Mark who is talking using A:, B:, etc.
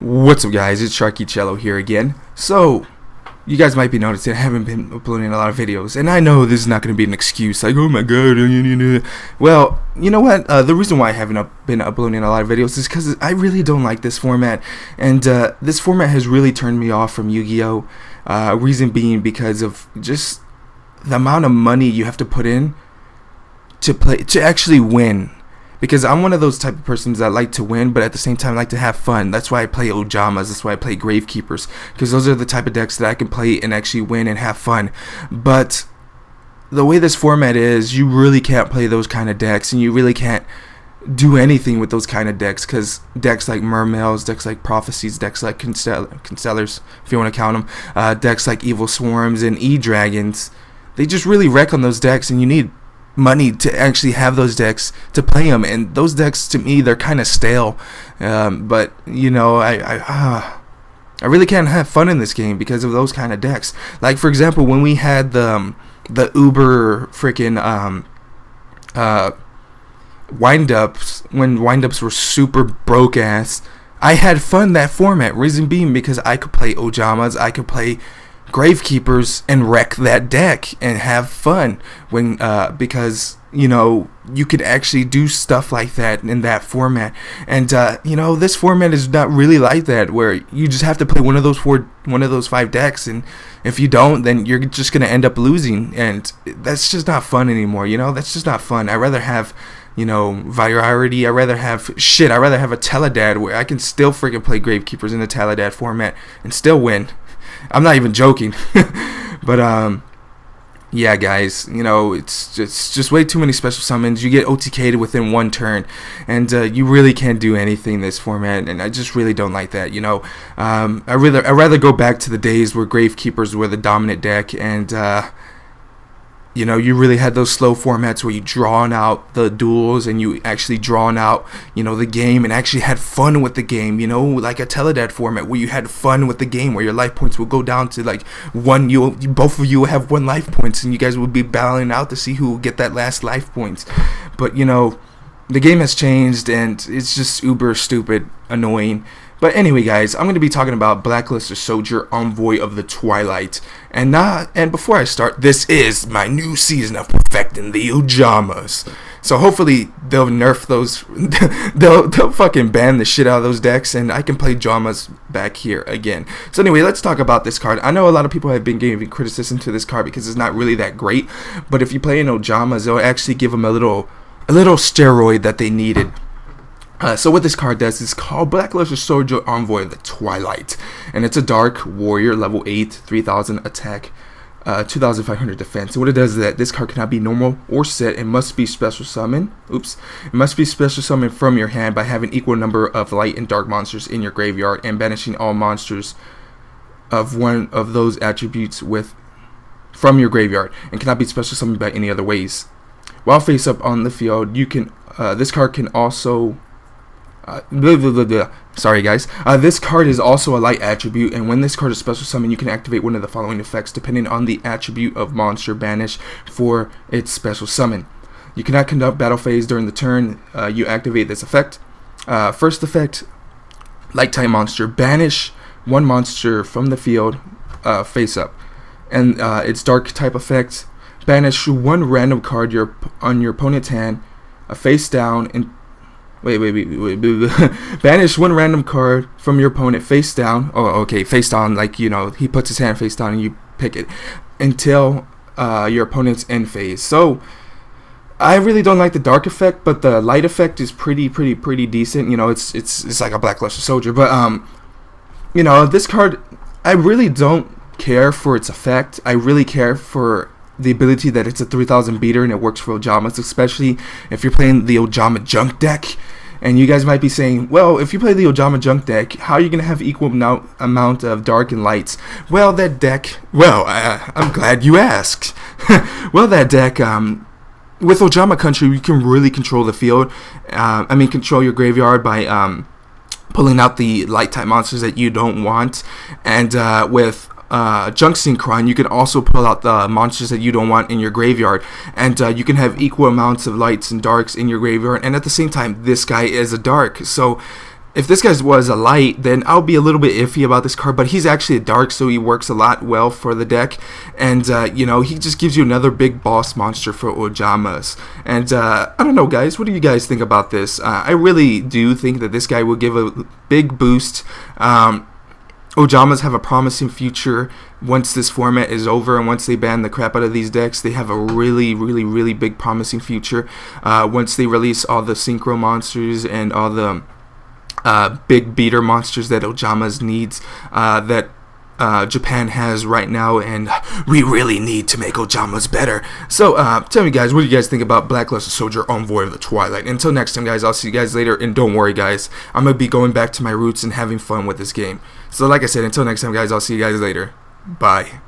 A: What's up, guys? It's sharkeatyellow here again. So, you guys might be noticing I haven't been uploading a lot of videos, and I know this is not going to be an excuse, like, oh my god, well, you know what, the reason why I haven't been uploading a lot of videos is because I really don't like this format, and this format has really turned me off from Yu-Gi-Oh! Reason being because of just the amount of money you have to put in to actually win. Because I'm one of those type of persons that like to win, but at the same time like to have fun. That's why I play Ojamas. That's why I play Gravekeepers. Because those are the type of decks that I can play and actually win and have fun. But the way this format is, you really can't play those kind of decks. And you really can't do anything with those kind of decks. Because decks like Mermails, decks like Prophecies, decks like Constellars, if you want to count them. Decks like Evil Swarms and E-Dragons. They just really wreck on those decks, and you need money to actually have those decks to play them, and those decks to me they're kind of stale, but you know I really can't have fun in this game because of those kind of decks. Like for example, when we had the Uber freaking wind-ups, when wind-ups were super broke ass, I had fun that format. Reason being because I could play Ojamas, I could play Gravekeepers and wreck that deck and have fun when because you know you could actually do stuff like that in that format. And you know, this format is not really like that, where you just have to play one of those 5 decks, and if you don't, then you're just gonna end up losing, and that's just not fun anymore. You know, that's just not fun. I'd rather have, you know, variety. I'd rather have a Teledad where I can still freaking play Gravekeepers in the Teledad format and still win. I'm not even joking. But yeah, guys, you know, it's just way too many special summons. You get OTK'd within one turn, and you really can't do anything in this format, and I just really don't like that. You know, I'd rather go back to the days where Gravekeepers were the dominant deck, and you know, you really had those slow formats where you drawn out the duels and you actually drawn out, you know, the game and actually had fun with the game, you know, like a Teledad format where you had fun with the game, where your life points will go down to like one. Both of you will have 1 life points, and you guys will be battling out to see who will get that last life points. But you know, the game has changed, and it's just uber stupid, annoying. But anyway, guys, I'm going to be talking about Blackluster Soldier, Envoy of the Twilight. And before I start, this is my new season of perfecting the Ojamas. So hopefully they'll nerf those, they'll fucking ban the shit out of those decks, and I can play Ojamas back here again. So anyway, let's talk about this card. I know a lot of people have been giving criticism to this card because it's not really that great. But if you play in Ojamas, it'll actually give them a little steroid that they needed. So what this card does is called Blackluster Soldier, Envoy of the Twilight, and it's a dark warrior, level 8, 3000 attack, 2500 defense. So what it does is that this card cannot be normal or set, and must be special summon. It must be special summon from your hand by having equal number of light and dark monsters in your graveyard, and banishing all monsters of one of those attributes from your graveyard, and cannot be special summoned by any other ways. While face up on the field, you can this card can also sorry guys, this card is also a light attribute, and when this card is special summon, you can activate one of the following effects depending on the attribute of monster banished for its special summon. You cannot conduct battle phase during the turn you activate this effect. First effect, light type monster, banish 1 monster from the field face up. And its dark type effect, banish 1 random card on your opponent's hand face down, and banish 1 random card from your opponent face down. Oh, okay, face down, like, you know, he puts his hand face down and you pick it until your opponent's end phase. So I really don't like the dark effect, but the light effect is pretty decent. You know, it's like a Blackluster Soldier, but you know, this card, I really don't care for its effect. I really care for the ability that it's a 3000 beater and it works for Ojamas, especially if you're playing the Ojama junk deck. And you guys might be saying, well, if you play the Ojama junk deck, how are you going to have equal amount of dark and lights? Well, that deck, I'm glad you asked. Well, that deck, with Ojama Country, you can really control the field. Control your graveyard by pulling out the light type monsters that you don't want. And with Junk Synchron, you can also pull out the monsters that you don't want in your graveyard, and you can have equal amounts of lights and darks in your graveyard, and at the same time this guy is a dark, so If this guy was a light, then I'll be a little bit iffy about this card, but he's actually a dark, so he works a lot well for the deck, and, you know, he just gives you another big boss monster for Ojamas, and, I don't know, guys, what do you guys think about this? I really do think that this guy will give a big boost. Ojamas have a promising future once this format is over, and once they ban the crap out of these decks. They have a really big promising future once they release all the synchro monsters and all the big beater monsters that Ojamas needs, that Japan has right now, and we really need to make Ojamas better. So tell me, guys, what do you guys think about Blackluster Soldier, Envoy of the Twilight? Until next time, guys, I'll see you guys later, and don't worry, guys, I'm gonna be going back to my roots and having fun with this game. So like I said, until next time, guys, I'll see you guys later. Bye.